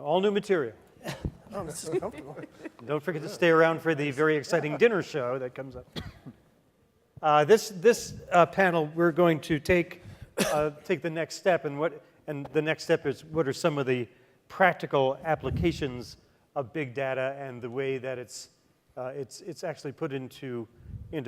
All new material. Oh, this is comfortable. Don't forget to stay around for the very exciting dinner show that comes up. This panel, we're going to take the next step, and the next step is what are some of the practical applications of big data and the way that it's actually put into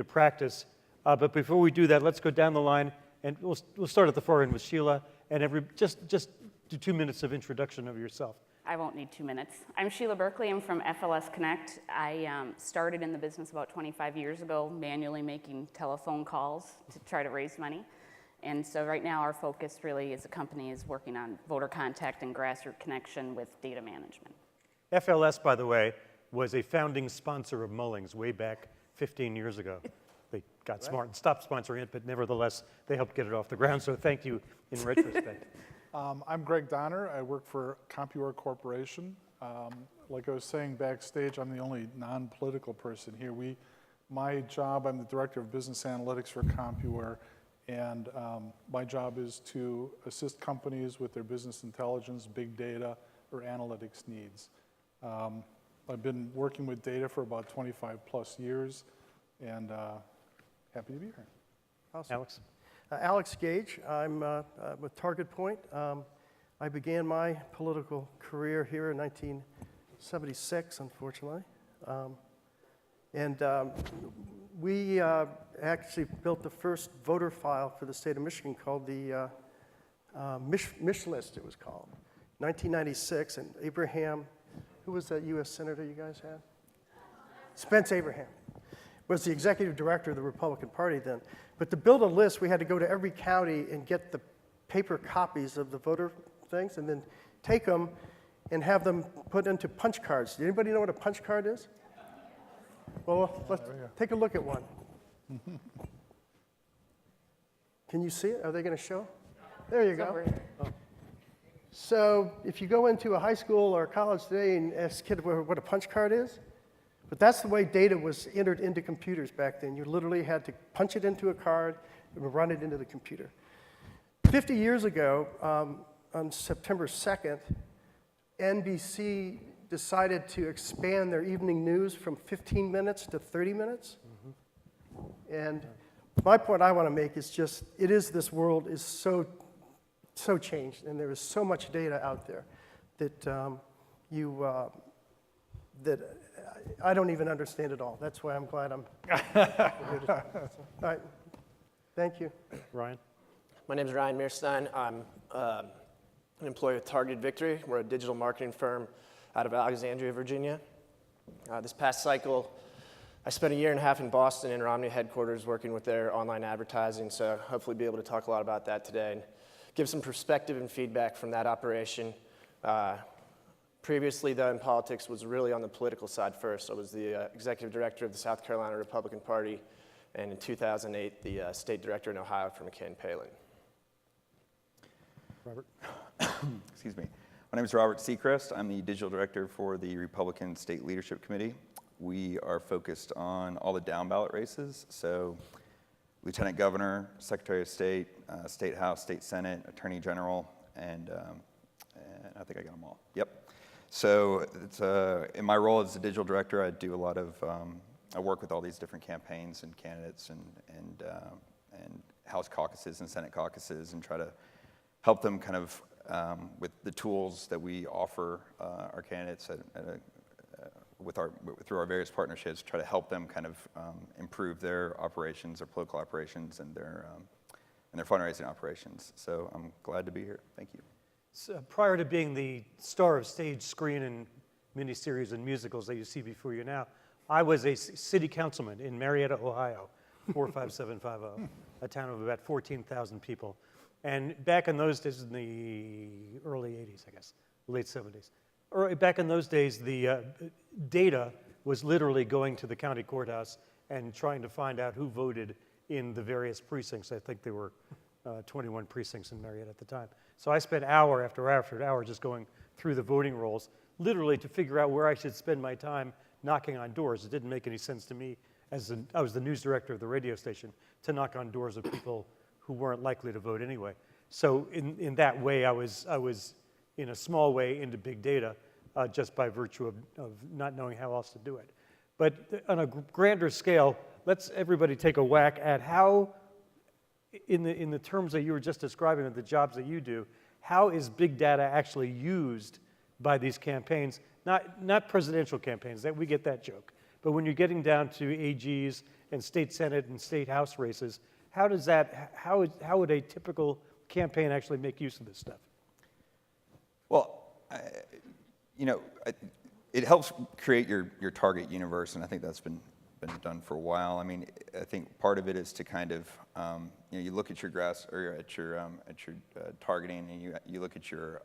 practice. But before we do that, let's go down the line, and we'll start at the far end with Sheila, and just do 2 minutes of introduction of yourself. I won't need 2 minutes. I'm Sheila Berkley. I'm from FLS Connect. I started in the business about 25 years ago, manually making telephone calls to try to raise money. And so right now our focus really as a company is working on voter contact and grassroots connection with data management. FLS, by the way, was a founding sponsor of Mullings way back 15 years ago. They got smart and stopped sponsoring it, but nevertheless, they helped get it off the ground, so thank you in retrospect. I'm Gregg Donner. I work for CompuWare Corporation. Like I was saying backstage, I'm the only non-political person here. My job, I'm the Director of Business Analytics for CompuWare, and my job is to assist companies with their business intelligence, big data, or analytics needs. I've been working with data for about 25 plus years, and happy to be here. Awesome. Alex? Alex Gage. I'm with Target Point. I began my political career here in 1976, unfortunately. We actually built the first voter file for the state of Michigan called the Mish List, it was called. 1996, and Abraham, who was that U.S. Senator you guys had? Spence Abraham was the executive director of the Republican Party then. But to build a list, we had to go to every county and get the paper copies of the voter things and then take them and have them put into punch cards. Does anybody know what a punch card is? Well, let's take a look at one. Can you see it? Are they going to show? There you go. So if you go into a high school or a college today and ask a kid what a punch card is, but that's the way data was entered into computers back then. You literally had to punch it into a card and run it into the computer. 50 years ago, on September 2nd, NBC decided to expand their evening news from 15 minutes to 30 minutes. Mm-hmm. And my point I want to make is just, this world is so changed, and there is so much data out there that that I don't even understand it all. That's why I'm glad I'm here. All right, thank you. Ryan? My name is Ryan Meerstein. I'm an employee with Targeted Victory. We're a digital marketing firm out of Alexandria, Virginia. This past cycle, I spent 1.5 years in Boston in Romney headquarters working with their online advertising, so hopefully be able to talk a lot about that today and give some perspective and feedback from that operation. Previously, though, in politics, was really on the political side first. I was the executive director of the South Carolina Republican Party, and in 2008, the state director in Ohio for McCain-Palin. Robert? Excuse me. My name is Robert Sechrist. I'm the digital director for the Republican State Leadership Committee. We are focused on all the down-ballot races, so Lieutenant Governor, Secretary of State, State House, State Senate, Attorney General, and I think I got them all. Yep. So in my role as the digital director, I do a lot of, I work with all these different campaigns and candidates and House caucuses and Senate caucuses and try to help them kind of with the tools that we offer our candidates through our various partnerships, try to help them kind of improve their operations, their political operations, and their fundraising operations. So I'm glad to be here. Thank you. So prior to being the star of stage, screen, and miniseries and musicals that you see before you now, I was a city councilman in Marietta, Ohio, 45750, a town of about 14,000 people. And back in those days, in the early 80s, I guess, late 70s, back in those days, the data was literally going to the county courthouse and trying to find out who voted in the various precincts. I think there were 21 precincts in Marietta at the time. So I spent hour after hour after hour just going through the voting rolls, literally to figure out where I should spend my time knocking on doors. It didn't make any sense to me, I was the news director of the radio station, to knock on doors of people who weren't likely to vote anyway. So in that way, I was in a small way into big data just by virtue of not knowing how else to do it. But on a grander scale, let's everybody take a whack at how, in the terms that you were just describing of the jobs that you do, how is big data actually used by these campaigns? Not presidential campaigns, that we get that joke. But when you're getting down to AGs and state senate and state house races, how would a typical campaign actually make use of this stuff? Well, it helps create your target universe, and I think that's been done for a while. I mean, I think part of it is to kind of, you look at your targeting, and you look at your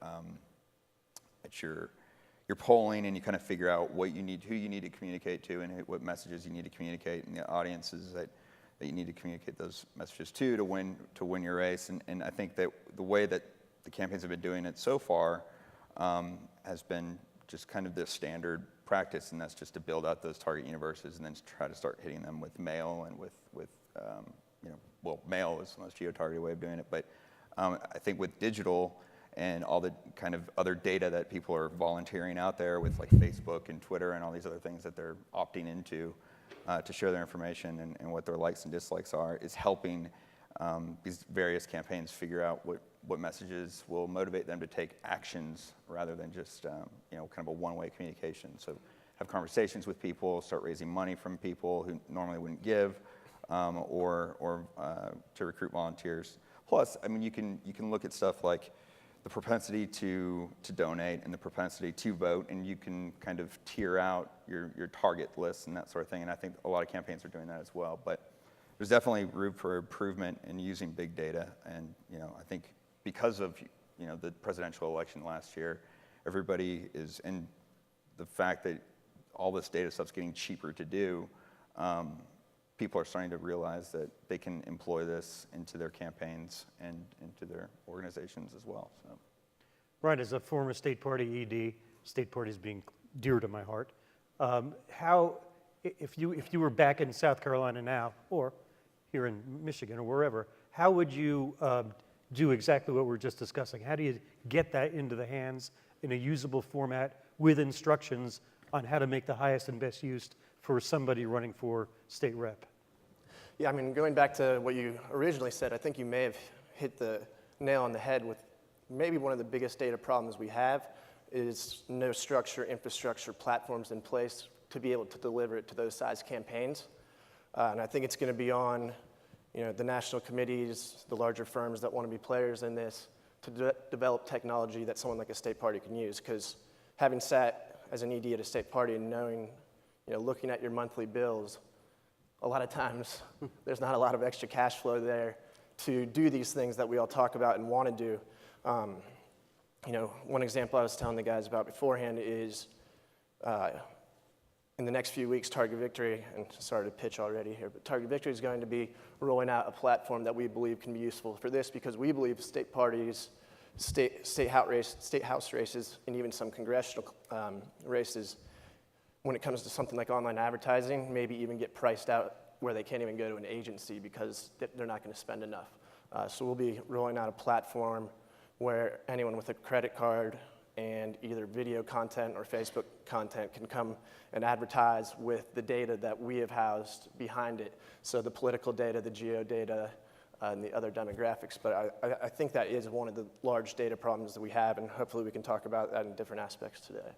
polling, and you kind of figure out who you need to communicate to, and what messages you need to communicate, and the audiences that you need to communicate those messages to win your race. And I think that the way that the campaigns have been doing it so far has been just kind of the standard practice, and that's just to build out those target universes and then try to start hitting them with mail and with mail is the most geo-targeted way of doing it. But I think with digital and all the kind of other data that people are volunteering out there with like Facebook and Twitter and all these other things that they're opting into to share their information and what their likes and dislikes are, is helping these various campaigns figure out what messages will motivate them to take actions rather than just kind of a one-way communication. So have conversations with people, start raising money from people who normally wouldn't give, or to recruit volunteers. Plus, I mean, you can look at stuff like the propensity to donate and the propensity to vote, and you can kind of tier out your target lists and that sort of thing. And I think a lot of campaigns are doing that as well. But there's definitely room for improvement in using big data. And I think because of the presidential election last year, everybody is, and the fact that all this data stuff's getting cheaper to do, people are starting to realize that they can employ this into their campaigns and into their organizations as well. So. Right, as a former state party ED, state parties being dear to my heart, how, if you were back in South Carolina now, or here in Michigan or wherever, how would you do exactly what we're just discussing? How do you get that into the hands in a usable format with instructions on how to make the highest and best use for somebody running for state rep? Yeah, I mean, going back to what you originally said, I think you may have hit the nail on the head with maybe one of the biggest data problems we have is no structure, infrastructure, platforms in place to be able to deliver it to those size campaigns. And I think it's going to be on the national committees, the larger firms that want to be players in this, to develop technology that someone like a state party can use. Because having sat as an ED at a state party and knowing, looking at your monthly bills, a lot of times there's not a lot of extra cash flow there to do these things that we all talk about and want to do. One example I was telling the guys about beforehand is in the next few weeks, Target Victory, and sorry to pitch already here, but Target Victory is going to be rolling out a platform that we believe can be useful for this, because we believe state parties, state house races, and even some congressional races, when it comes to something like online advertising, maybe even get priced out where they can't even go to an agency because they're not going to spend enough. So we'll be rolling out a platform where anyone with a credit card and either video content or Facebook content can come and advertise with the data that we have housed behind it. So the political data, the geo data, and the other demographics. But I think that is one of the large data problems that we have, and hopefully we can talk about that in different aspects today.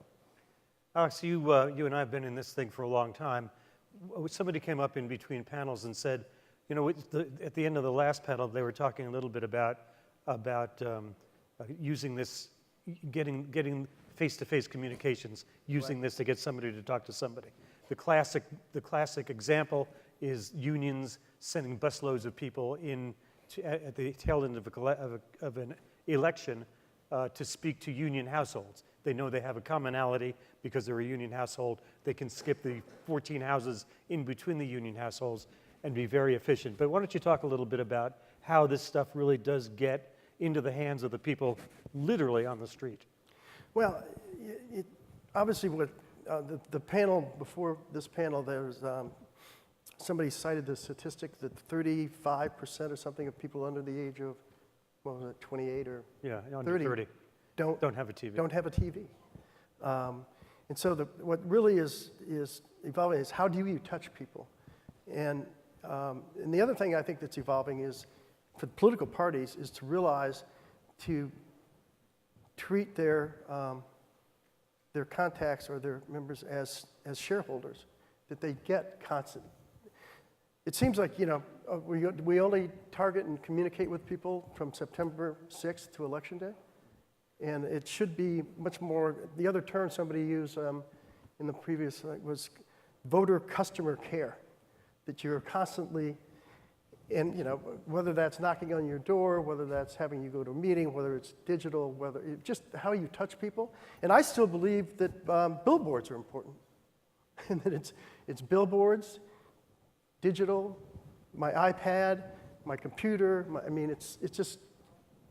Alex, you and I have been in this thing for a long time. Somebody came up in between panels and said, at the end of the last panel, they were talking a little bit about using this, getting face-to-face communications, using this to get somebody to talk to somebody. The classic example is unions sending busloads of people in at the tail end of an election to speak to union households. They know they have a commonality because they're a union household. They can skip the 14 houses in between the union households and be very efficient. But why don't you talk a little bit about how this stuff really does get into the hands of the people literally on the street? Well, obviously what the panel, before this panel, there was somebody cited the statistic that 35% or something of people under the age of, what was it, 28 or Yeah, under 30. 30. don't have a TV. Don't have a TV. And so what really is evolving is how do you touch people? And the other thing I think that's evolving is for the political parties is to realize to treat their contacts or their members as shareholders, that they get constant. It seems like, we only target and communicate with people from September 6th to Election Day. And it should be much more, the other term somebody used in the previous was voter customer care, that you're constantly, and whether that's knocking on your door, whether that's having you go to a meeting, whether it's digital, just how you touch people. And I still believe that billboards are important, and that it's billboards, digital, my iPad, my computer. It's just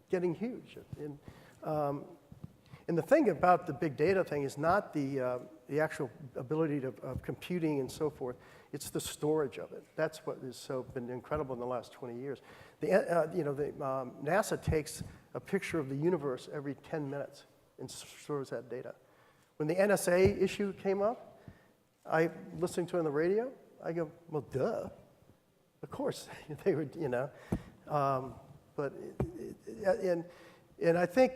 getting huge. And the thing about the big data thing is not the actual ability of computing and so forth. It's the storage of it. That's what has been incredible in the last 20 years. NASA takes a picture of the universe every 10 minutes and stores that data. When the NSA issue came up, I listening to it on the radio. I go, well, duh. Of course, they would, But I think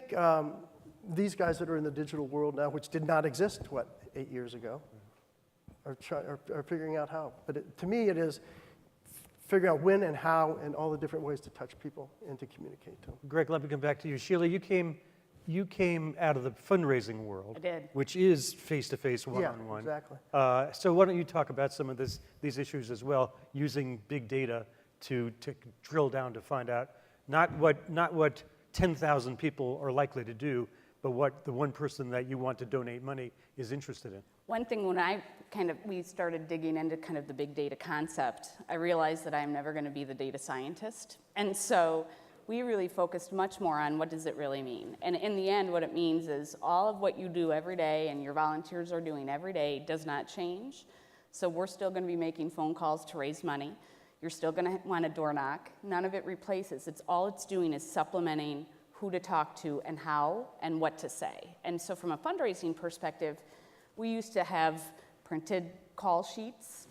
these guys that are in the digital world now, which did not exist, 8 years ago, are figuring out how. But to me, it is figuring out when and how and all the different ways to touch people and to communicate to them. Gregg, let me come back to you. Sheila, you came out of the fundraising world. I did. Which is face-to-face, one-on-one. Yeah, exactly. So why don't you talk about some of these issues as well, using big data to drill down to find out not what 10,000 people are likely to do, but what the one person that you want to donate money is interested in. One thing when we started digging into kind of the big data concept, I realized that I'm never going to be the data scientist. And so we really focused much more on what does it really mean. And in the end, what it means is all of what you do every day and your volunteers are doing every day does not change. So we're still going to be making phone calls to raise money. You're still going to want a door knock. None of it replaces. All it's doing is supplementing who to talk to and how and what to say. And so from a fundraising perspective, we used to have printed call sheets,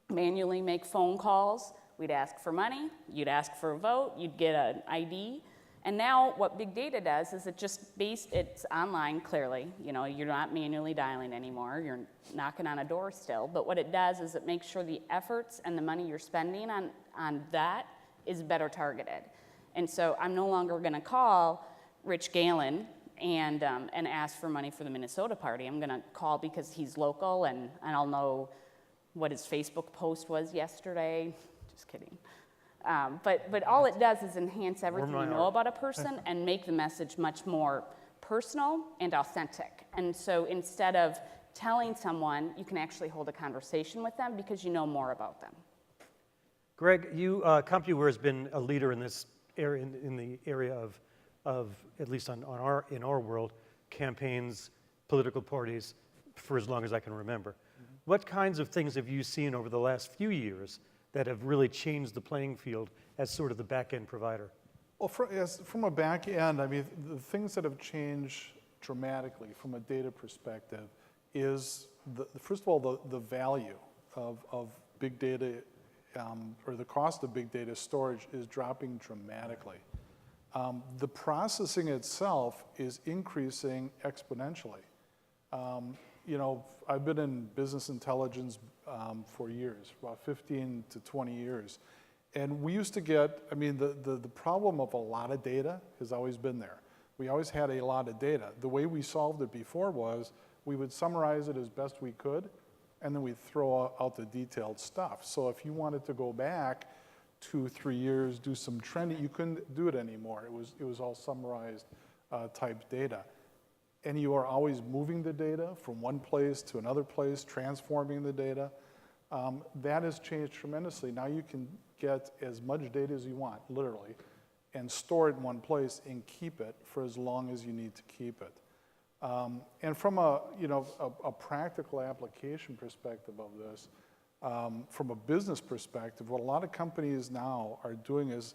manually make phone calls. We'd ask for money, you'd ask for a vote, you'd get an ID. And now what big data does is it's online clearly. You're not manually dialing anymore, you're knocking on a door still. But what it does is it makes sure the efforts and the money you're spending on that is better targeted. And so I'm no longer going to call Rich Galen and ask for money for the Minnesota party. I'm going to call because he's local and I'll know what his Facebook post was yesterday. Just kidding. But all it does is enhance everything you know about a person and make the message much more personal and authentic. And so instead of telling someone, you can actually hold a conversation with them because you know more about them. Gregg, CompuWare has been a leader in this area, in the area of at least in our world, campaigns, political parties, for as long as I can remember. Mm-hmm. What kinds of things have you seen over the last few years that have really changed the playing field as sort of the back-end provider? Well, from a back end, the things that have changed dramatically from a data perspective is, first of all, the value of big data, or the cost of big data storage is dropping dramatically. The processing itself is increasing exponentially. I've been in business intelligence for years, about 15 to 20 years. And we used to get, the problem of a lot of data has always been there. We always had a lot of data. The way we solved it before was we would summarize it as best we could, and then we'd throw out the detailed stuff. So if you wanted to go back 2-3 years, do some trending, you couldn't do it anymore. It was all summarized type data. And you are always moving the data from one place to another place, transforming the data. That has changed tremendously. Now you can get as much data as you want, literally, and store it in one place and keep it for as long as you need to keep it. And from a practical application perspective of this, from a business perspective, what a lot of companies now are doing is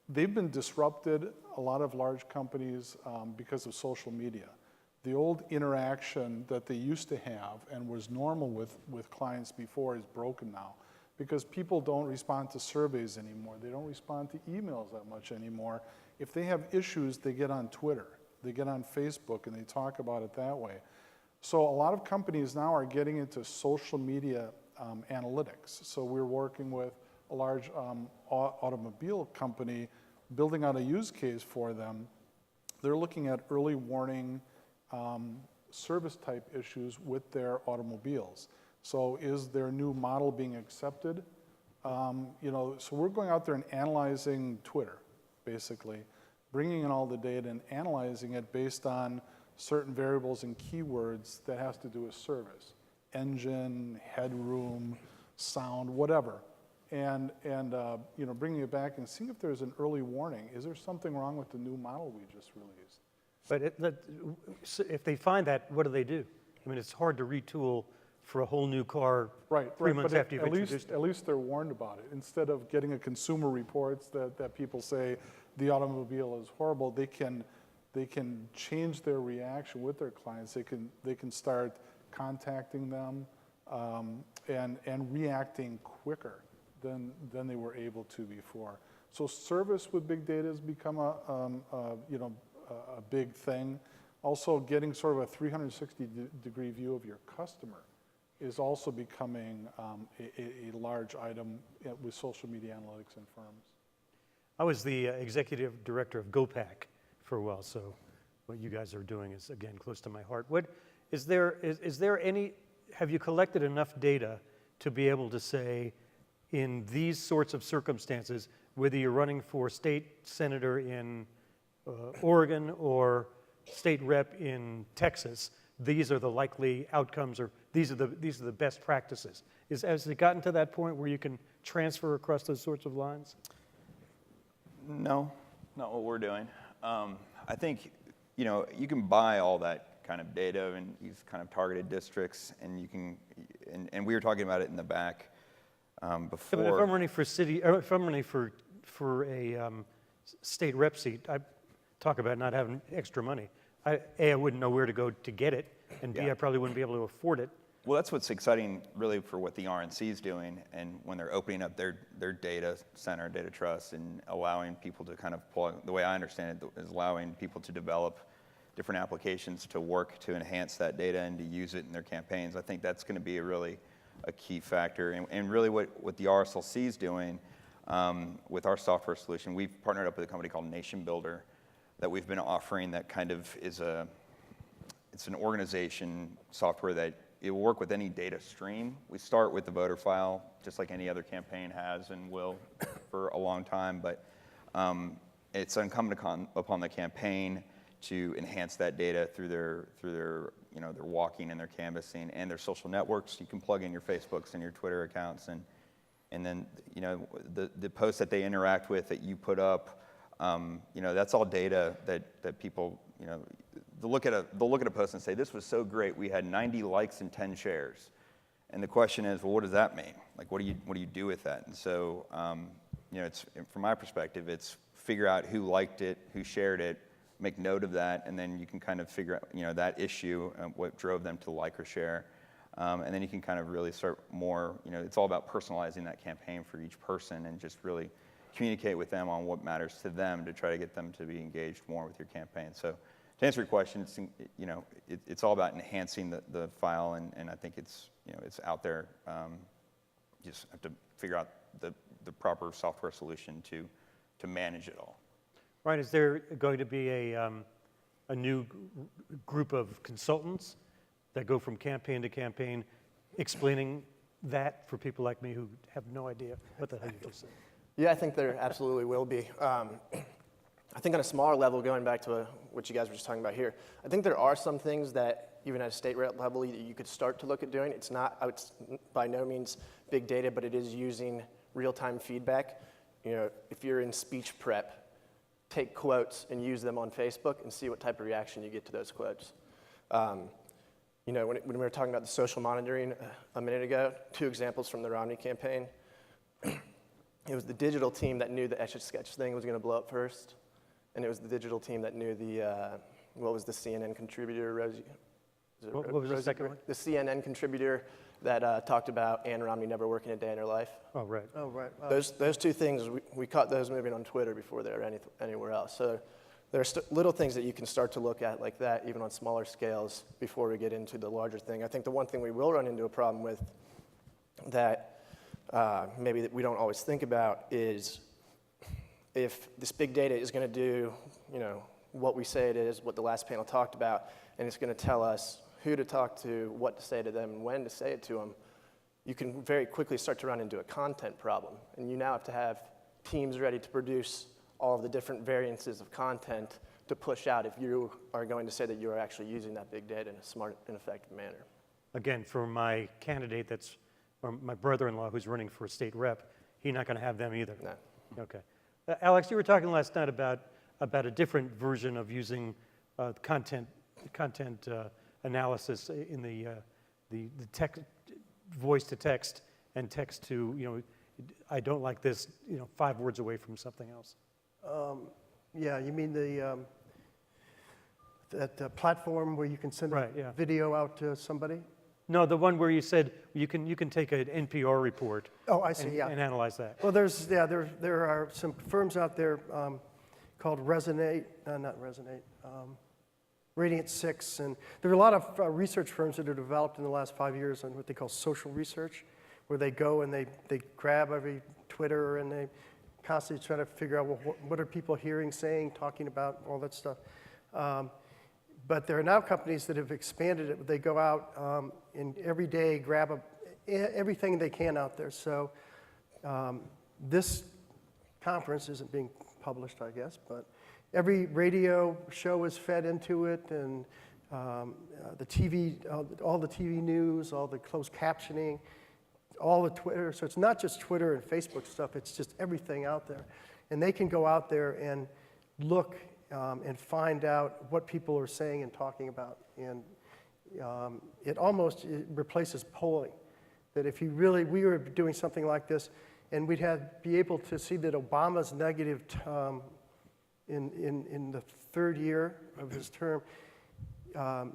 they've been disrupted, a lot of large companies, because of social media. The old interaction that they used to have and was normal with clients before is broken now, because people don't respond to surveys anymore. They don't respond to emails that much anymore. If they have issues, they get on Twitter, they get on Facebook, and they talk about it that way. So a lot of companies now are getting into social media analytics. So we're working with a large automobile company, building out a use case for them. They're looking at early warning service type issues with their automobiles. So is their new model being accepted? So we're going out there and analyzing Twitter, basically, bringing in all the data and analyzing it based on certain variables and keywords that has to do with service, engine, headroom, sound, whatever. And bringing it back and seeing if there's an early warning. Is there something wrong with the new model we just released? But if they find that, what do they do? I mean, it's hard to retool for a whole new car Right, 3 months but after you've introduced it. at least they're warned about it. Instead of getting a consumer reports that people say the automobile is horrible, they can change their reaction with their clients. They can start contacting them and reacting quicker than they were able to before. So service with big data has become a big thing. Also, getting sort of a 360-degree view of your customer is also becoming a large item with social media analytics in firms. I was the executive director of GoPack for a while, so what you guys are doing is, again, close to my heart. Is there any, have you collected enough data to be able to say, in these sorts of circumstances, whether you're running for state senator in Oregon or state rep in Texas, these are the likely outcomes, or these are the best practices? Has it gotten to that point where you can transfer across those sorts of lines? No, not what we're doing. I think, you can buy all that kind of data and these kind of targeted districts, and you can, and we were talking about it in the back before. If I'm running for city, or if I'm running for a state rep seat, I talk about not having extra money. I wouldn't know where to go to get it, and B, Yeah. I probably wouldn't be able to afford it. Well, that's what's exciting, really, for what the RNC is doing, and when they're opening up their data center, data trust, and allowing people to kind of pull, the way I understand it, is allowing people to develop different applications to work to enhance that data and to use it in their campaigns. I think that's going to be a key factor. And really what the RSLC is doing with our software solution, we've partnered up with a company called Nation Builder that we've been offering that kind of is it's an organization software that it will work with any data stream. We start with the voter file, just like any other campaign has and will for a long time, but it's incumbent upon the campaign to enhance that data through their their walking and their canvassing and their social networks. You can plug in your Facebooks and your Twitter accounts, and then the posts that they interact with that you put up, that's all data that people they'll look at a post and say, this was so great, we had 90 likes and 10 shares. And the question is, well, what does that mean? Like, what do you do with that? And so, it's, from my perspective, it's figure out who liked it, who shared it, make note of that, and then you can kind of figure out, that issue, what drove them to like or share. And then you can kind of really start more, it's all about personalizing that campaign for each person and just really communicate with them on what matters to them to try to get them to be engaged more with your campaign. So, to answer your question, it's all about enhancing the file, and I think it's out there. You just have to figure out the proper software solution to manage it all. Right? Is there going to be a new group of consultants that go from campaign to campaign, explaining that for people like me who have no idea what the hell you just said? Yeah, I think there absolutely will be. I think on a smaller level, going back to what you guys were just talking about here, I think there are some things that even at a state rep level you could start to look at doing. It's by no means big data, but it is using real-time feedback. If you're in speech prep, take quotes and use them on Facebook and see what type of reaction you get to those quotes. When we were talking about the social monitoring a minute ago, 2 examples from the Romney campaign. it was the digital team that knew the Etch-a-Sketch thing was going to blow up first, and it was the digital team that knew the, what was the CNN contributor, Rosie? What was the second one? The CNN contributor that talked about Ann Romney never working a day in her life. Oh, right. Oh, right. Those two things, we caught those moving on Twitter before they were anywhere else. So there are little things that you can start to look at like that, even on smaller scales, before we get into the larger thing. I think the one thing we will run into a problem with that maybe that we don't always think about is if this big data is going to do, what we say it is, what the last panel talked about, and it's going to tell us who to talk to, what to say to them, and when to say it to them, you can very quickly start to run into a content problem. And you now have to have teams ready to produce all of the different variances of content to push out if you are going to say that you are actually using that big data in a smart and effective manner. Again, for my candidate or my brother-in-law who's running for a state rep, he's not going to have them either. No. Okay. Alex, you were talking last night about a different version of using content analysis in the text, voice to text and text to, I don't like this, 5 words away from something else. Yeah, you mean that platform where you can send Right, yeah. video out to somebody? No, the one where you said you can take an NPR report. Oh, I see, and, yeah. and analyze that. Well, there are some firms out there called Radiant 6, and there are a lot of research firms that are developed in the last 5 years on what they call social research, where they go and they grab every Twitter and they constantly try to figure out, well, what are people hearing, saying, talking about, all that stuff. But there are now companies that have expanded it. They go out and every day grab everything they can out there. So this conference isn't being published, I guess, but every radio show is fed into it, and the TV, all the TV news, all the closed captioning, all the Twitter. So it's not just Twitter and Facebook stuff, it's just everything out there. And they can go out there and look and find out what people are saying and talking about. And it replaces polling. That if we were doing something like this, and we'd be able to see that Obama's negative in the 3rd year of his term, by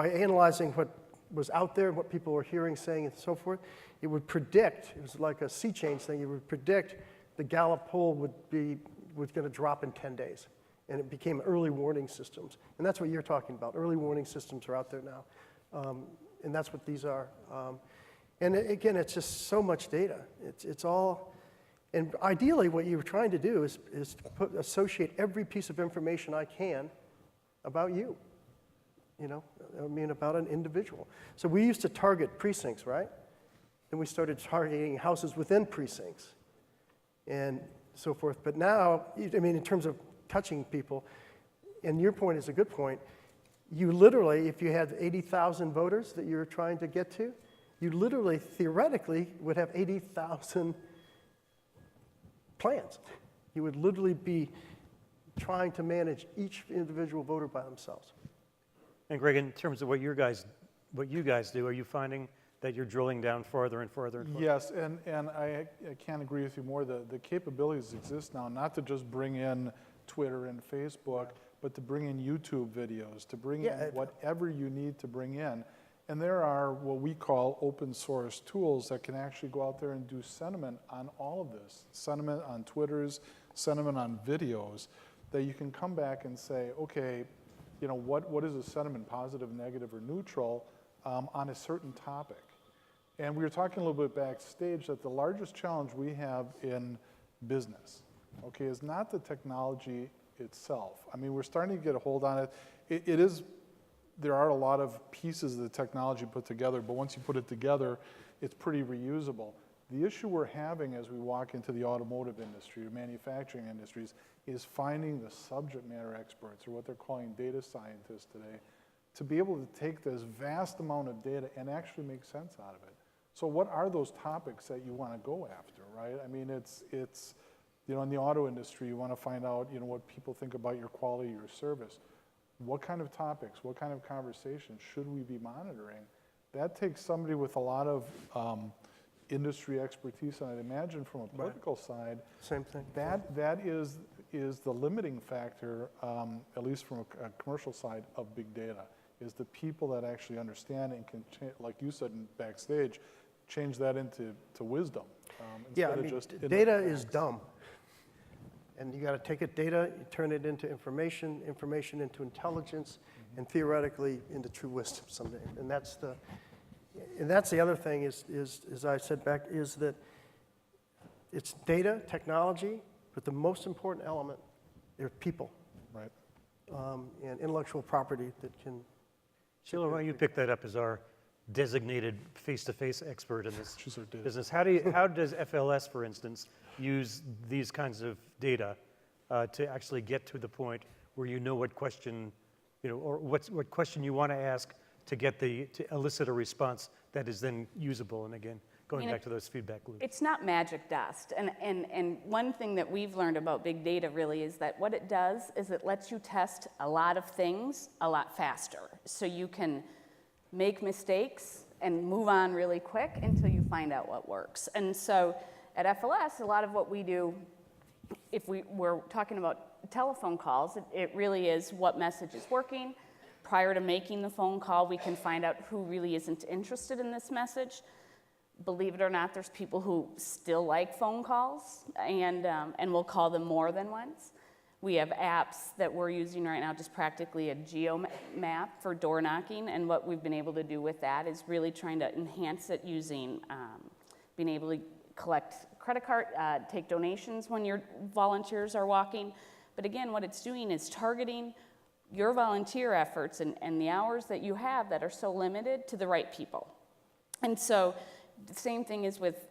analyzing what was out there, what people were hearing, saying, and so forth, it would predict, it was like a sea change thing, it would predict the Gallup poll was going to drop in 10 days. And it became early warning systems. And that's what you're talking about. Early warning systems are out there now. And that's what these are. And again, it's just so much data. It's all, and ideally what you're trying to do is associate every piece of information I can about you. About an individual. So we used to target precincts, right? Then we started targeting houses within precincts and so forth. But now, in terms of touching people, and your point is a good point, you literally, if you had 80,000 voters that you're trying to get to, you literally, theoretically, would have 80,000 plans. You would literally be trying to manage each individual voter by themselves. And Gregg, in terms of what you guys do, are you finding that you're drilling down farther and farther and farther? Yes, and I can't agree with you more. The capabilities exist now, not to just bring in Twitter and Facebook, but to bring in YouTube videos, to bring in whatever you need to bring in. And there are what we call open source tools that can actually go out there and do sentiment on all of this. Sentiment on Twitters, sentiment on videos, that you can come back and say, okay, what is a sentiment, positive, negative, or neutral, on a certain topic? And we were talking a little bit backstage that the largest challenge we have in business, okay, is not the technology itself. We're starting to get a hold on it. There are a lot of pieces of the technology put together, but once you put it together, it's pretty reusable. The issue we're having as we walk into the automotive industry or manufacturing industries is finding the subject matter experts, or what they're calling data scientists today, to be able to take this vast amount of data and actually make sense out of it. So what are those topics that you want to go after, right? It's in the auto industry, you want to find out, what people think about your quality, your service. What kind of topics, what kind of conversations should we be monitoring? That takes somebody with a lot of industry expertise, and I'd imagine from a political side, Same thing. that is the limiting factor, at least from a commercial side of big data, is the people that actually understand and can, like you said in backstage, change that into wisdom. Yeah, instead I of mean, just data is dumb. And you got to take it data, you turn it into information, information into intelligence, and theoretically into true wisdom someday. And that's the other thing is as I said back, is that it's data, technology, but the most important element, they're people right. and intellectual property that can. Sheila, why don't you pick that up as our designated face-to-face expert in this She's our data. business? How does FLS, for instance, use these kinds of data to actually get to the point where you know what question, or what question you want to ask to elicit a response that is then usable? And again, going back to those feedback loops. It's not magic dust. And one thing that we've learned about big data really is that what it does is it lets you test a lot of things a lot faster. So you can make mistakes and move on really quick until you find out what works. And so at FLS, a lot of what we do, if we're talking about telephone calls, it really is what message is working. Prior to making the phone call, we can find out who really isn't interested in this message. Believe it or not, there's people who still like phone calls and will call them more than once. We have apps that we're using right now, just practically a geo map for door knocking, and what we've been able to do with that is really trying to enhance it using being able to collect credit card, take donations when your volunteers are walking. But again, what it's doing is targeting your volunteer efforts and the hours that you have that are so limited to the right people. And so the same thing is with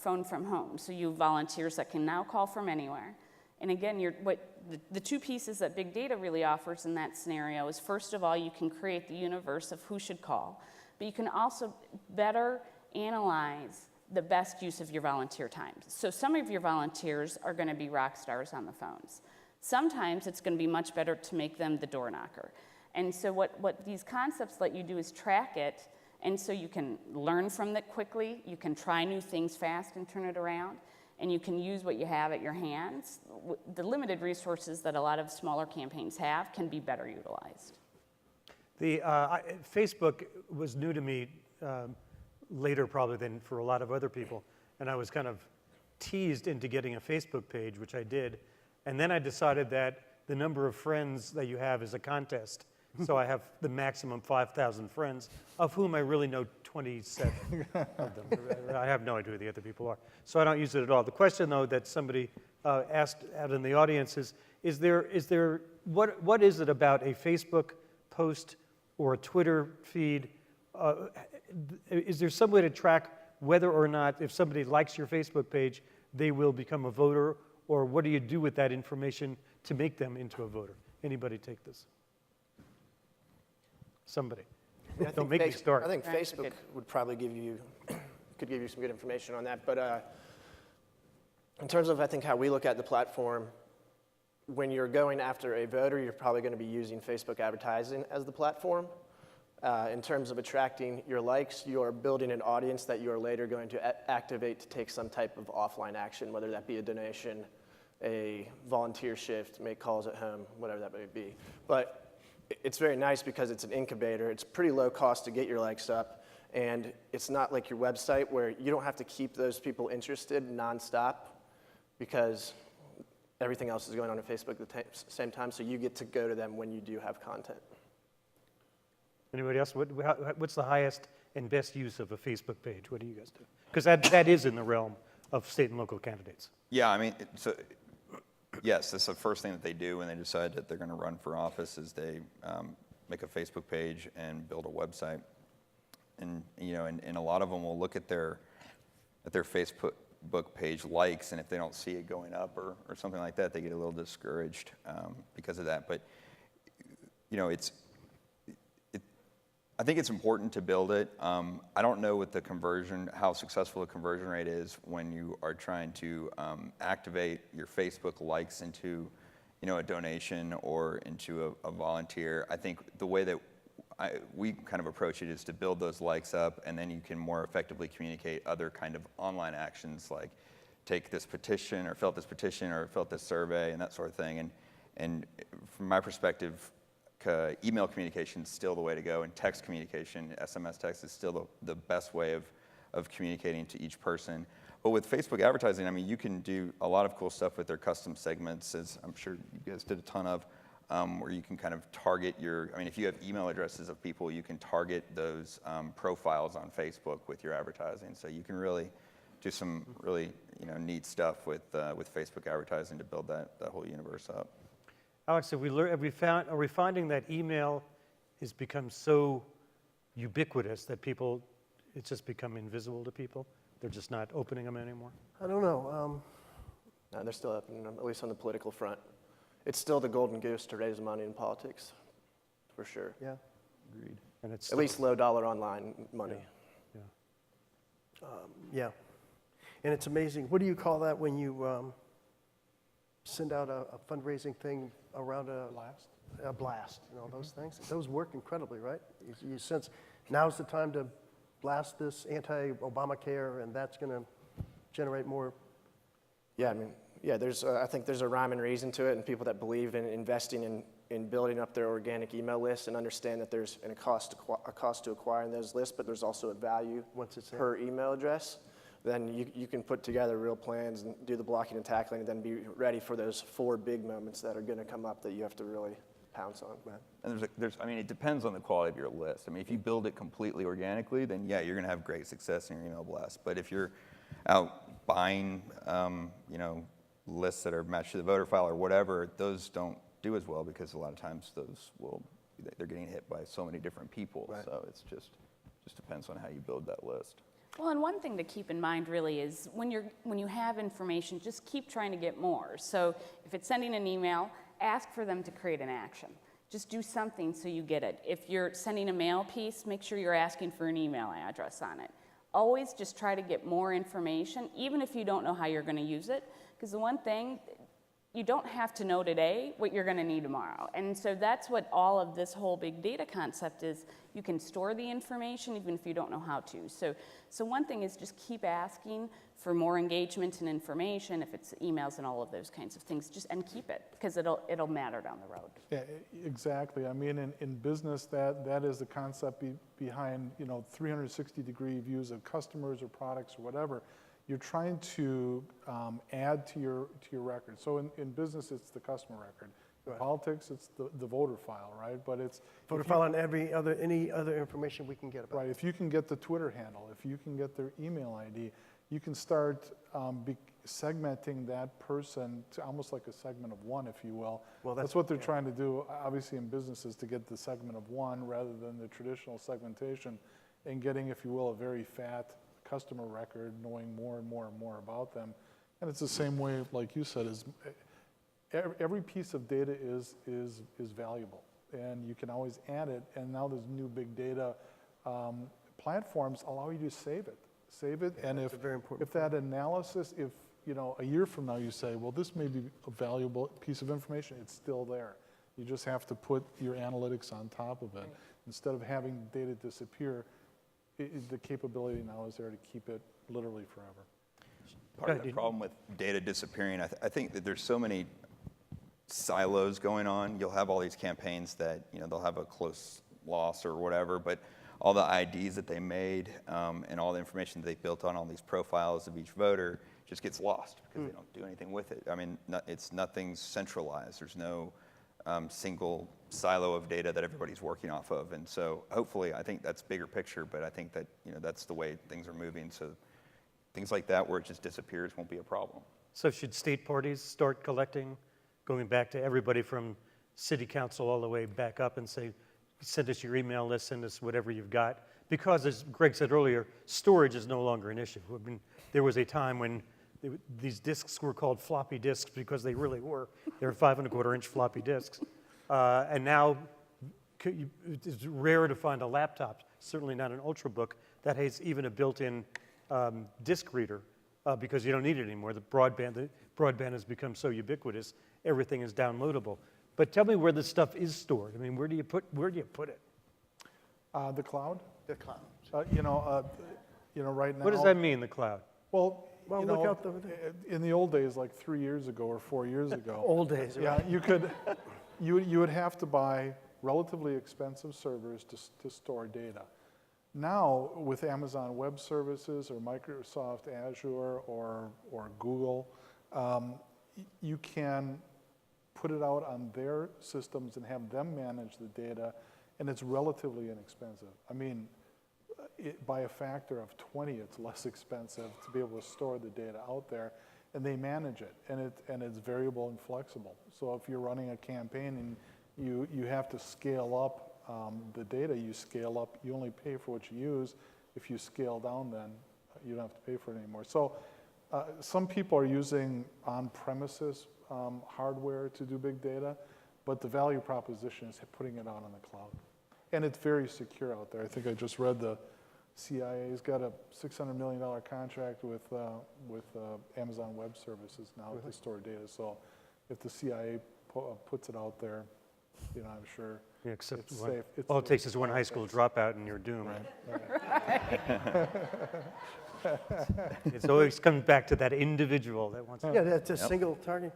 phone from home. So you have volunteers that can now call from anywhere. And again, the two pieces that big data really offers in that scenario is, first of all, you can create the universe of who should call, but you can also better analyze the best use of your volunteer time. So some of your volunteers are going to be rock stars on the phones. Sometimes it's going to be much better to make them the door knocker. And so what these concepts let you do is track it, and so you can learn from it quickly, you can try new things fast and turn it around, and you can use what you have at your hands. The limited resources that a lot of smaller campaigns have can be better utilized. Facebook was new to me later probably than for a lot of other people, and I was kind of teased into getting a Facebook page, which I did, and then I decided that the number of friends that you have is a contest. So I have the maximum 5,000 friends, of whom I really know 27 of them. I have no idea who the other people are. So I don't use it at all. The question, though, that somebody asked out in the audience is there what is it about a Facebook post or a Twitter feed? Is there some way to track whether or not, if somebody likes your Facebook page, they will become a voter? Or what do you do with that information to make them into a voter? Anybody take this? Somebody. Yeah, Don't make me start. I think That's Facebook good. would probably give you some good information on that. But in terms of, I think, how we look at the platform, when you're going after a voter, you're probably going to be using Facebook advertising as the platform. In terms of attracting your likes, you're building an audience that you are later going to activate to take some type of offline action, whether that be a donation, a volunteer shift, make calls at home, whatever that may be. But it's very nice because it's an incubator. It's pretty low cost to get your likes up, and it's not like your website where you don't have to keep those people interested nonstop because everything else is going on Facebook at the same time, so you get to go to them when you do have content. Anybody else? What's the highest and best use of a Facebook page? What do you guys do? Because that is in the realm of state and local candidates. Yeah, I mean, so yes, that's the first thing that they do when they decide that they're going to run for office is they make a Facebook page and build a website. And and a lot of them will look at their Facebook page likes, and if they don't see it going up or something like that, they get a little discouraged because of that. But I think it's important to build it. I don't know what how successful the conversion rate is when you are trying to activate your Facebook likes into, a donation or into a volunteer. I think the way that we kind of approach it is to build those likes up, and then you can more effectively communicate other kind of online actions like take this petition or fill out this petition or fill out this survey and that sort of thing. And from my perspective, email communication is still the way to go, and text communication, SMS text, is still the best way of communicating to each person. But with Facebook advertising, I mean, you can do a lot of cool stuff with their custom segments, as I'm sure you guys did a ton of, where you can kind of target I mean, if you have email addresses of people, you can target those profiles on Facebook with your advertising. So you can really do some really, neat stuff with Facebook advertising to build that whole universe up. Alex, are we finding that email has become so ubiquitous that it's just become invisible to people? They're just not opening them anymore? I don't know. No, they're still opening them, at least on the political front. It's still the golden goose to raise money in politics, for sure. Yeah. Agreed. And it's At least low dollar online money. Yeah. And it's amazing. What do you call that when you send out a fundraising thing around a blast and all those things? Those work incredibly, right? You sense now's the time to blast this anti-Obamacare, and that's going to generate more. Yeah, I mean, I think there's a rhyme and reason to it, and people that believe in investing in building up their organic email lists and understand that there's a cost to acquiring those lists, but there's also a value Once it's in. per email address. Then you can put together real plans and do the blocking and tackling, and then be ready for those 4 big moments that are going to come up that you have to really pounce on. And I mean, it depends on the quality of your list. I mean, if you build it completely organically, then yeah, you're going to have great success in your email blast. But if you're out buying, lists that are matched to the voter file or whatever, those don't do as well because a lot of times they're getting hit by so many different people. Right. So it's just depends on how you build that list. Well, and one thing to keep in mind really is when you have information, just keep trying to get more. So if it's sending an email, ask for them to create an action. Just do something so you get it. If you're sending a mail piece, make sure you're asking for an email address on it. Always just try to get more information, even if you don't know how you're going to use it. Because the one thing, you don't have to know today what you're going to need tomorrow. And so that's what all of this whole big data concept is. You can store the information even if you don't know how to. So one thing is just keep asking for more engagement and information, if it's emails and all of those kinds of things, and keep it, because it'll matter down the road. Yeah, exactly. I mean, in business, that is the concept behind 360-degree views of customers or products or whatever. You're trying to add to your record. So in business, it's the customer record. In politics, it's the voter file, right? But it's Voter file and any other information we can get about. right. If you can get the Twitter handle, if you can get their email ID, you can start segmenting that person to almost like a segment of one, if you will. Well, that's what they're trying to do, obviously, in businesses, to get the segment of one rather than the traditional segmentation, and getting, if you will, a very fat customer record, knowing more and more and more about them. And it's the same way, like you said, is every piece of data is valuable, and you can always add it. And now there's new big data platforms allow you to save it. And if very important if that analysis, if a year from now you say, well, this may be a valuable piece of information, it's still there. You just have to put your analytics on top of it. Right. Instead of having data disappear, the capability now is there to keep it literally forever. Part of the problem with data disappearing, I think that there's so many silos going on. You'll have all these campaigns that they'll have a close loss or whatever, but all the IDs that they made and all the information that they built on all these profiles of each voter just gets lost because they don't do anything with it. I mean, nothing's centralized. There's no single silo of data that everybody's working off of. And so hopefully, I think that's bigger picture, but I think that that's the way things are moving. So things like that where it just disappears won't be a problem. So should state parties start collecting, going back to everybody from city council all the way back up and say, send us your email list, send us whatever you've got? Because as Gregg said earlier, storage is no longer an issue. I mean, there was a time when these disks were called floppy disks because they really were. They were 5¼ inch floppy disks. And now it's rare to find a laptop, certainly not an Ultrabook, that has even a built-in disk reader because you don't need it anymore. The broadband has become so ubiquitous, everything is downloadable. But tell me where this stuff is stored. I mean, where do you put it? The cloud? The cloud. Right now. What does that mean, the cloud? Well, Well, you look know, out the- in the old days, like 3 years ago or 4 years ago. Old days, right? Yeah, you would have to buy relatively expensive servers to store data. Now, with Amazon Web Services or Microsoft Azure or Google, you can put it out on their systems and have them manage the data, and it's relatively inexpensive. I mean, by a factor of 20, it's less expensive to be able to store the data out there, and they manage it, and it's variable and flexible. So if you're running a campaign and you have to scale up the data, you scale up, you only pay for what you use. If you scale down, then you don't have to pay for it anymore. So some people are using on-premises hardware to do big data, but the value proposition is putting it out on the cloud. And it's very secure out there. I think I just read the CIA's got a $600 million contract with Amazon Web Services now to store data. So if the CIA puts it out there, I'm sure Yeah, except it's one, safe. It's all it safe. takes is one high school dropout and you're doomed. It's always comes back to that individual that wants. Yeah, that's a single target.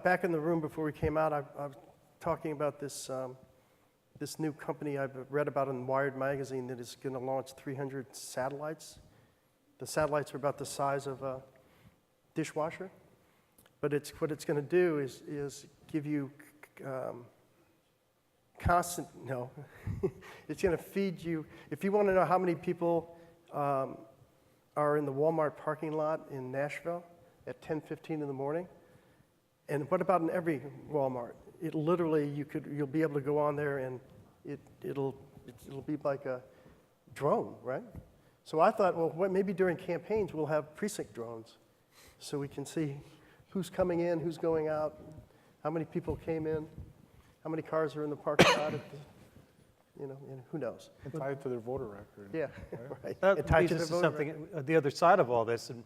Back in the room before we came out, I was talking about this new company I've read about in Wired magazine that is going to launch 300 satellites. The satellites are about the size of a dishwasher, but what it's going to do is give you it's going to feed you. If you want to know how many people are in the Walmart parking lot in Nashville at 10:15 in the morning, and what about in every Walmart? It literally, you'll be able to go on there and it'll be like a drone, right? So I thought, well, maybe during campaigns we'll have precinct drones, so we can see who's coming in, who's going out, how many people came in, how many cars are in the parking lot, and who knows? And tie it to their voter record. Yeah, right. That And tied leads to the us to voter something, the other side of all this, and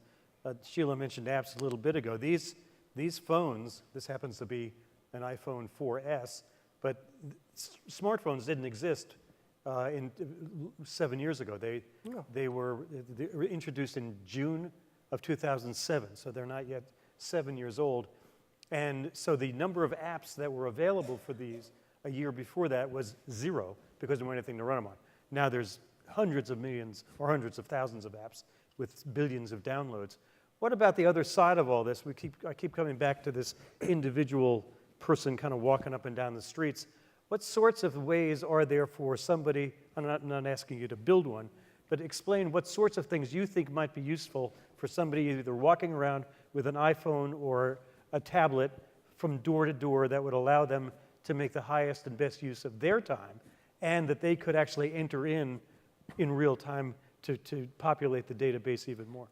Sheila mentioned apps a little bit ago. These phones, this happens to be an iPhone 4S, but smartphones didn't exist 7 years ago. They were introduced in June of 2007, so they're not yet 7 years old. And so the number of apps that were available for these a year before that was 0 because there wasn't anything to run them on. Now there's hundreds of millions or hundreds of thousands of apps with billions of downloads. What about the other side of all this? I keep coming back to this individual person kind of walking up and down the streets. What sorts of ways are there for somebody, I'm not asking you to build one, but explain what sorts of things you think might be useful for somebody either walking around with an iPhone or a tablet from door to door that would allow them to make the highest and best use of their time, and that they could actually enter in real time to populate the database even more.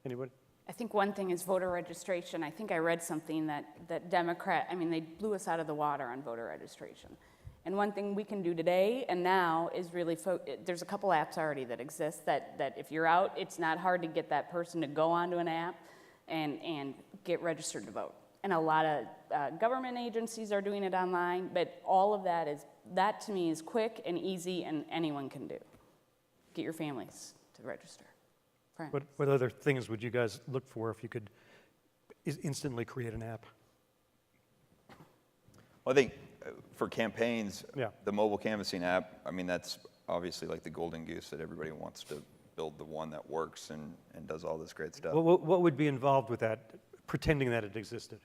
Anybody? I think one thing is voter registration. I think I read something that they blew us out of the water on voter registration. And one thing we can do today and now is really, there's a couple apps already that exist that if you're out, it's not hard to get that person to go onto an app and get registered to vote. And a lot of government agencies are doing it online, but all of that to me is quick and easy and anyone can do. Get your families to register. Friends. What other things would you guys look for if you could instantly create an app? Well, I think for campaigns, Yeah. the mobile canvassing app, I mean, that's obviously like the golden goose that everybody wants to build the one that works and does all this great stuff. What would be involved with that, pretending that it existed?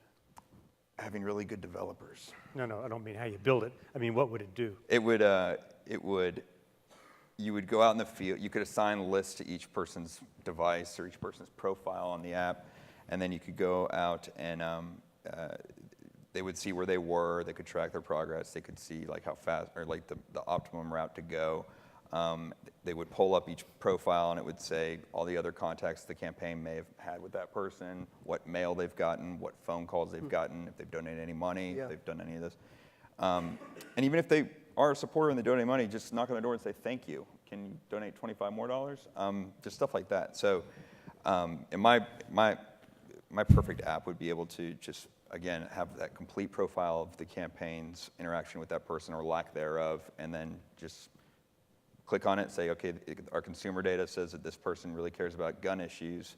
Having really good developers. No, I don't mean how you build it. I mean, what would it do? You would go out in the field, you could assign lists to each person's device or each person's profile on the app, and then you could go out and they would see where they were, they could track their progress, they could see like how fast, or like the optimum route to go. They would pull up each profile and it would say all the other contacts the campaign may have had with that person, what mail they've gotten, what phone calls they've gotten, if they've donated any money, if they've done any of this. And even if they are a supporter and they donate money, just knock on the door and say, thank you. Can you donate $25 more? Just stuff like that. So and my perfect app would be able to just again, have that complete profile of the campaign's interaction with that person or lack thereof, and then just click on it, say, okay, our consumer data says that this person really cares about gun issues.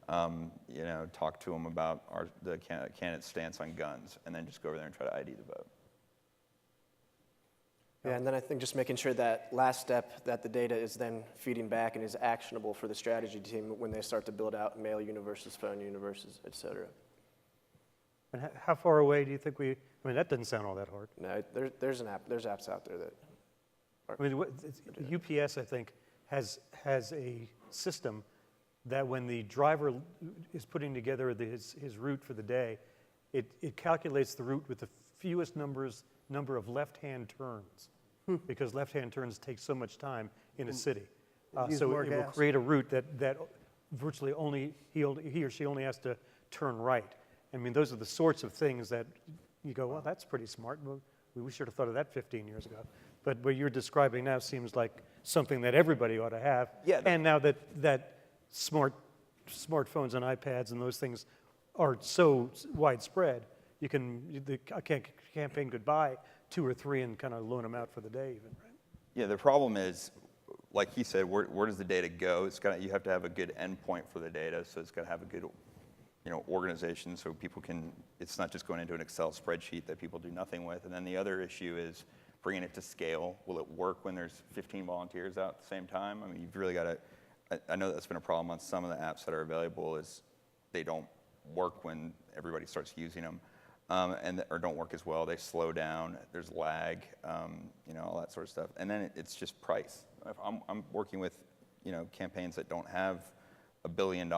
Talk to them about the candidate's stance on guns, and then just go over there and try to ID the vote. Yeah, and then I think just making sure that last step, that the data is then feeding back and is actionable for the strategy team when they start to build out mail universes, phone universes, et cetera. And how far away do you think that doesn't sound all that hard. No, there's apps out there that I mean, UPS, I think, has a system that when the driver is putting together his route for the day, it calculates the route with the fewest number of left-hand turns, because left-hand turns take so much time in a city. use So more it will gas. create a route that virtually only he or she only has to turn right. I mean, those are the sorts of things that you go, well, that's pretty smart. We should have thought of that 15 years ago. But what you're describing now seems like something that everybody ought to have. Yeah. And now that smartphones and iPads and those things are so widespread, the campaign could buy 2 or 3 and kind of loan them out for the day even, right? Yeah, the problem is, like he said, where does the data go? You have to have a good endpoint for the data, so it's got to have a good organization so people can, it's not just going into an Excel spreadsheet that people do nothing with. And then the other issue is bringing it to scale. Will it work when there's 15 volunteers out at the same time? I mean, you've really got to, I know that's been a problem on some of the apps that are available, is they don't work when everybody starts using them, or don't work as well. They slow down, there's lag, all that sort of stuff. And then it's just price. I'm working with, campaigns that don't have $1 billion.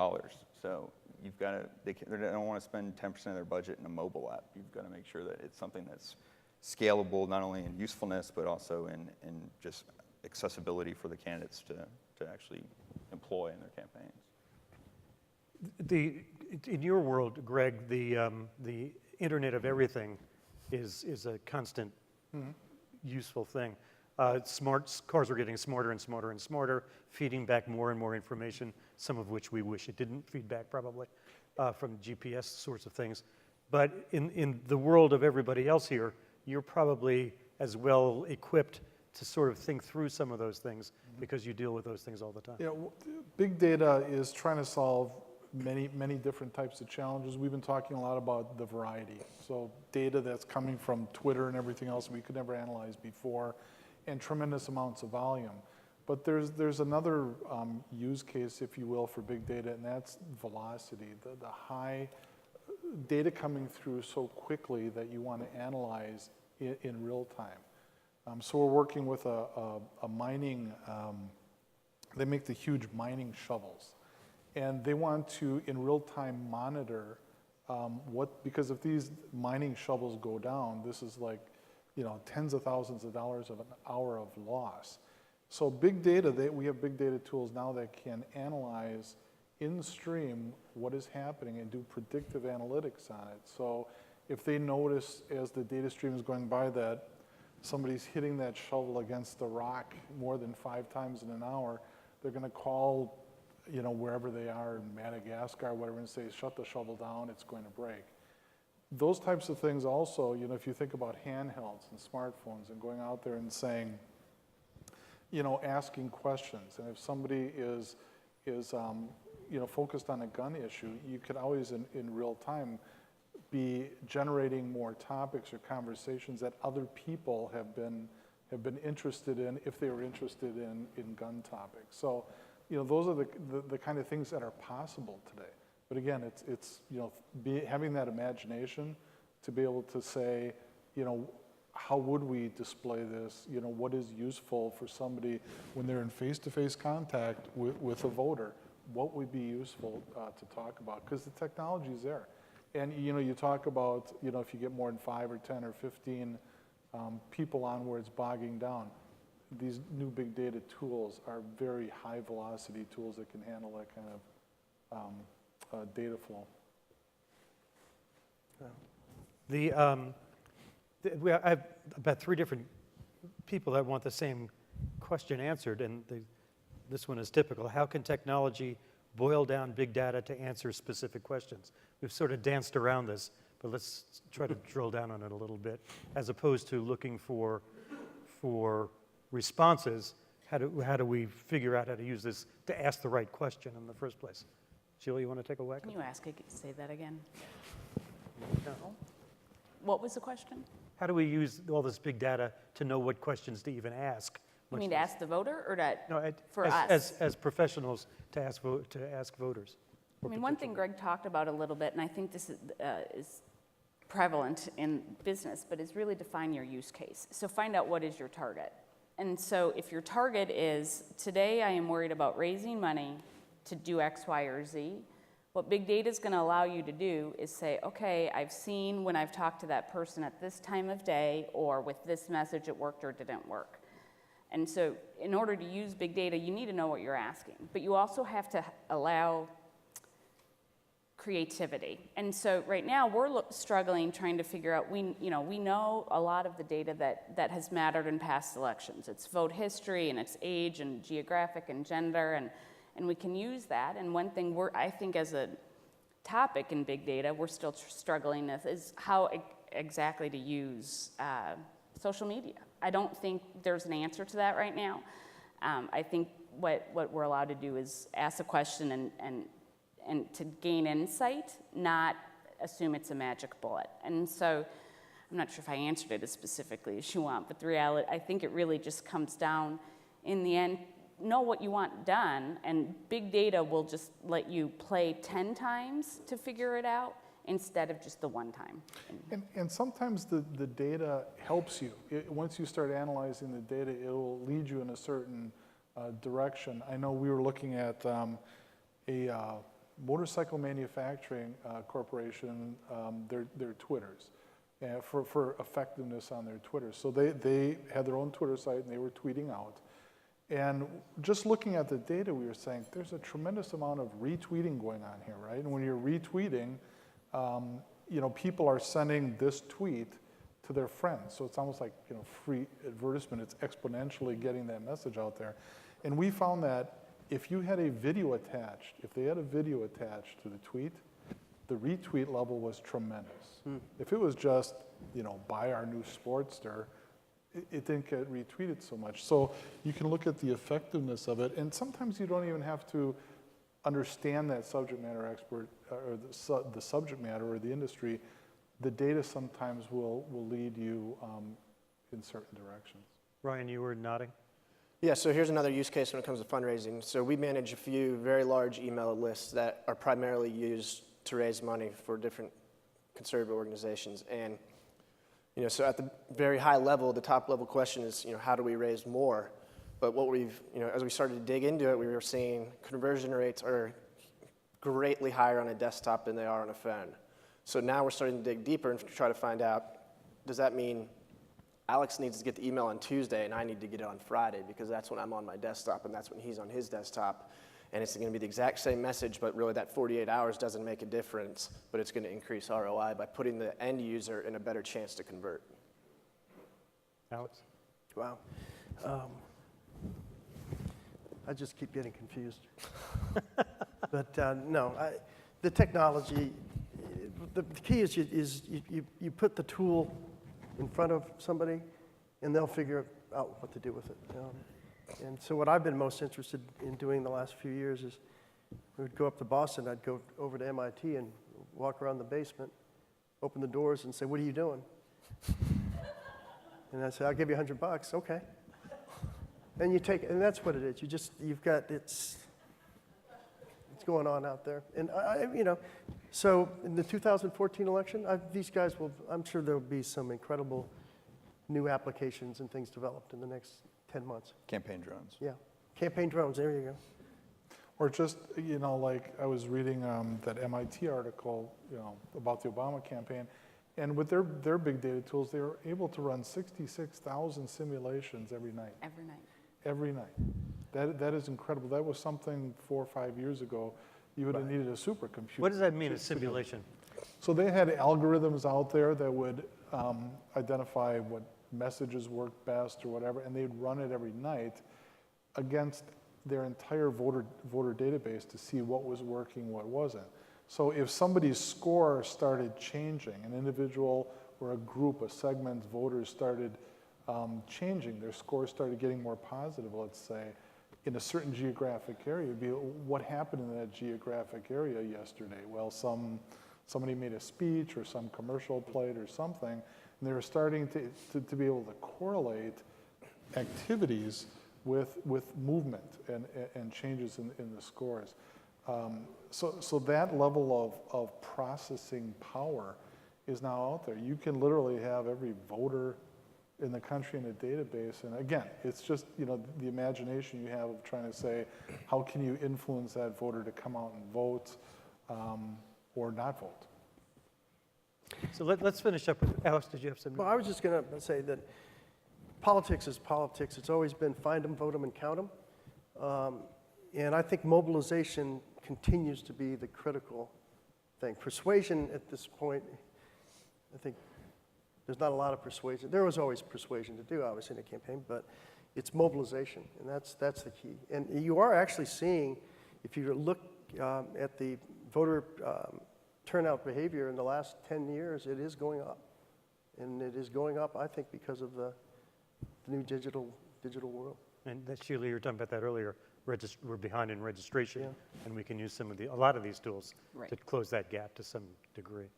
So you've got to, they don't want to spend 10% of their budget in a mobile app. You've got to make sure that it's something that's scalable, not only in usefulness, but also in just accessibility for the candidates to actually employ in their campaigns. In your world, Gregg, the Internet of Everything is a constant useful thing. Smart cars are getting smarter and smarter and smarter, feeding back more and more information, some of which we wish it didn't feed back probably, from GPS sorts of things. But in the world of everybody else here, you're probably as well equipped to sort of think through some of those things because you deal with those things all the time. Big data is trying to solve many different types of challenges. We've been talking a lot about the variety. So data that's coming from Twitter and everything else we could never analyze before, and tremendous amounts of volume. But there's another use case, if you will, for big data, and that's velocity, the high data coming through so quickly that you want to analyze in real time. So we're working with a mining, they make the huge mining shovels. And they want to, in real time, monitor because if these mining shovels go down, this is like, tens of thousands of dollars of an hour of loss. So big data, we have big data tools now that can analyze in stream what is happening and do predictive analytics on it. So if they notice as the data stream is going by that somebody's hitting that shovel against the rock more than 5 times in an hour, they're going to call wherever they are in Madagascar or whatever and say, shut the shovel down, it's going to break. Those types of things also, if you think about handhelds and smartphones and going out there and saying, asking questions. And if somebody is focused on a gun issue, you could always in real time be generating more topics or conversations that other people have been interested in if they were interested in gun topics. So, those are the kind of things that are possible today. But again, it's having that imagination to be able to say, how would we display this? What is useful for somebody when they're in face-to-face contact with a voter? What would be useful to talk about? Because the technology is there. And you talk about, if you get more than 5 or 10 or 15 people on where it's bogging down, these new big data tools are very high velocity tools that can handle that kind of data flow. I have about 3 different people that want the same question answered, and this one is typical. How can technology boil down big data to answer specific questions? We've sort of danced around this, but let's try to drill down on it a little bit, as opposed to looking for responses. How do we figure out how to use this to ask the right question in the first place? Sheila, you want to take a whack? Can you say that again? No. What was the question? How do we use all this big data to know what questions to even ask? You mean to ask the voter or to, No, for as, us? as professionals to ask voters. I mean, one thing Gregg talked about a little bit, and I think this is prevalent in business, but is really define your use case. So find out what is your target. And so if your target is, today I am worried about raising money to do X, Y, or Z, what big data is going to allow you to do is say, okay, I've seen when I've talked to that person at this time of day, or with this message it worked or didn't work. And so in order to use big data, you need to know what you're asking, but you also have to allow creativity. And so right now we're struggling trying to figure out, we know a lot of the data that has mattered in past elections. It's vote history and it's age and geographic and gender, and we can use that. And one thing I think as a topic in big data we're still struggling with is how exactly to use social media. I don't think there's an answer to that right now. I think what we're allowed to do is ask a question and to gain insight, not assume it's a magic bullet. And so I'm not sure if I answered it as specifically as you want, but the reality, I think it really just comes down, in the end, know what you want done, and big data will just let you play 10 times to figure it out instead of just the one time. And sometimes the data helps you. Once you start analyzing the data, it will lead you in a certain direction. I know we were looking at a motorcycle manufacturing corporation, their Twitters, for effectiveness on their Twitter. So they had their own Twitter site and they were tweeting out. And just looking at the data, we were saying there's a tremendous amount of retweeting going on here, right? And when you're retweeting, people are sending this tweet to their friends. So it's almost like, free advertisement. It's exponentially getting that message out there. And we found that if you had a video attached, if they had a video attached to the tweet, the retweet level was tremendous. If it was just, buy our new Sportster, it didn't get retweeted so much. So you can look at the effectiveness of it, and sometimes you don't even have to understand that subject matter expert or the subject matter or the industry. The data sometimes will lead you in certain directions. Ryan, you were nodding. Yeah, so here's another use case when it comes to fundraising. So we manage a few very large email lists that are primarily used to raise money for different conservative organizations. And so at the very high level, the top level question is, how do we raise more? But what we've, as we started to dig into it, we were seeing conversion rates are greatly higher on a desktop than they are on a phone. So now we're starting to dig deeper and try to find out, does that mean Alex needs to get the email on Tuesday and I need to get it on Friday because that's when I'm on my desktop and that's when he's on his desktop. And it's going to be the exact same message, but really that 48 hours doesn't make a difference, but it's going to increase ROI by putting the end user in a better chance to convert. Alex? Wow. I just keep getting confused. But no, the technology, the key is you put the tool in front of somebody and they'll figure out what to do with it. And so what I've been most interested in doing the last few years is we would go up to Boston, I'd go over to MIT and walk around the basement, open the doors and say, what are you doing? And I'd say, I'll give you $100, okay. And you take it, and that's what it is. It's going on out there. And so in the 2014 election, these guys I'm sure there'll be some incredible new applications and things developed in the next 10 months. Campaign drones. Yeah, campaign drones, there you go. Or just, like I was reading that MIT article, about the Obama campaign, and with their big data tools, they were able to run 66,000 simulations every night. Every night. Every night. That is incredible. That was something 4 or 5 years ago. You would have needed a supercomputer. What does that mean, a simulation? So they had algorithms out there that would identify what messages work best or whatever, and they'd run it every night against their entire voter database to see what was working, what wasn't. So if somebody's score started changing, an individual or a group, a segment of voters started changing, their score started getting more positive, let's say, in a certain geographic area, it'd be what happened in that geographic area yesterday? Well, somebody made a speech or some commercial played or something, and they were starting to be able to correlate activities with movement and changes in the scores. So that level of processing power is now out there. You can literally have every voter in the country in a database, and again, it's just, you know, the imagination you have of trying to say, how can you influence that voter to come out and vote or not vote? So let's finish up with, Alex, did you have something? Well, I was just going to say that politics is politics. It's always been find them, vote them, and count them. And I think mobilization continues to be the critical thing. Persuasion at this point, I think there's not a lot of persuasion. There was always persuasion to do, obviously, in a campaign, but it's mobilization, and that's the key. And you are actually seeing, if you look at the voter turnout behavior in the last 10 years, it is going up. And it is going up, I think, because of the new digital world. And that, Sheila, you were talking about that earlier. We're behind in registration, Yeah. and we can use a lot of these tools Right. to close that gap to some degree.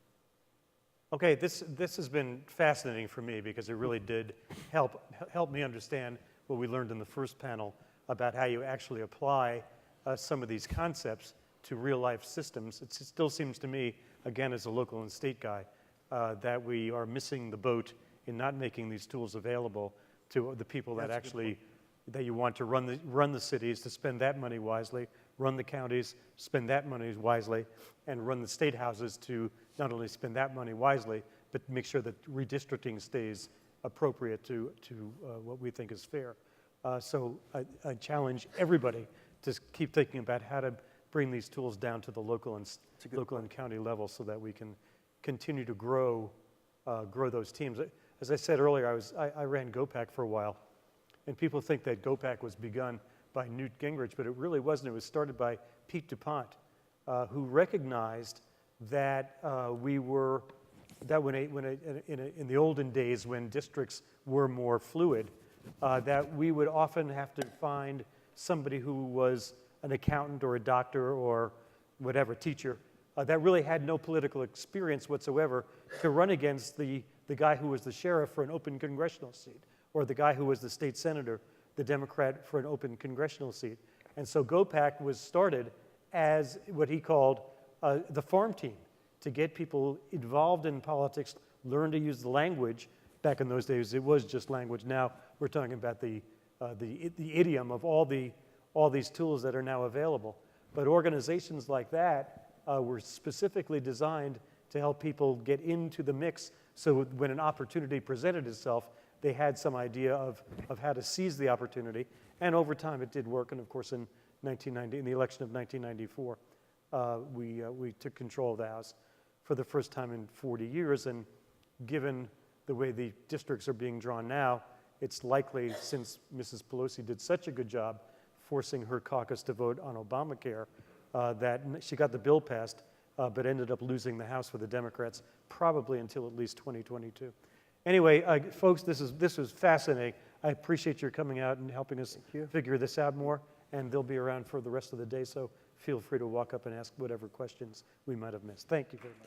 Okay, this has been fascinating for me because it really did help me understand what we learned in the first panel about how you actually apply some of these concepts to real-life systems. It still seems to me, again, as a local and state guy, that we are missing the boat in not making these tools available to the people that actually that you want to run the cities, to spend that money wisely, run the counties, spend that money wisely, and run the state houses to not only spend that money wisely, but make sure that redistricting stays appropriate to what we think is fair. So I challenge everybody to keep thinking about how to bring these tools down to the local and county level so that we can continue to grow those teams. As I said earlier, I ran GOPAC for a while, and people think that GOPAC was begun by Newt Gingrich, but it really wasn't. It was started by Pete DuPont, who recognized that in the olden days when districts were more fluid, that we would often have to find somebody who was an accountant or a doctor or whatever, teacher, that really had no political experience whatsoever to run against the guy who was the sheriff for an open congressional seat, or the guy who was the state senator, the Democrat, for an open congressional seat. And so GOPAC was started as what he called the farm team, to get people involved in politics, learn to use the language. Back in those days, it was just language. Now we're talking about the idiom of all these tools that are now available. But organizations like that were specifically designed to help people get into the mix, so when an opportunity presented itself, they had some idea of how to seize the opportunity. And over time, it did work. And of course, in the election of 1994, we took control of the House for the first time in 40 years. And given the way the districts are being drawn now, it's likely, since Mrs. Pelosi did such a good job forcing her caucus to vote on Obamacare, that she got the bill passed, but ended up losing the House for the Democrats, probably until at least 2022. Anyway, folks, this was fascinating. I appreciate your coming out and helping us figure this out more, and they'll be around for the rest of the day, so feel free to walk up and ask whatever questions we might have missed. Thank you very much.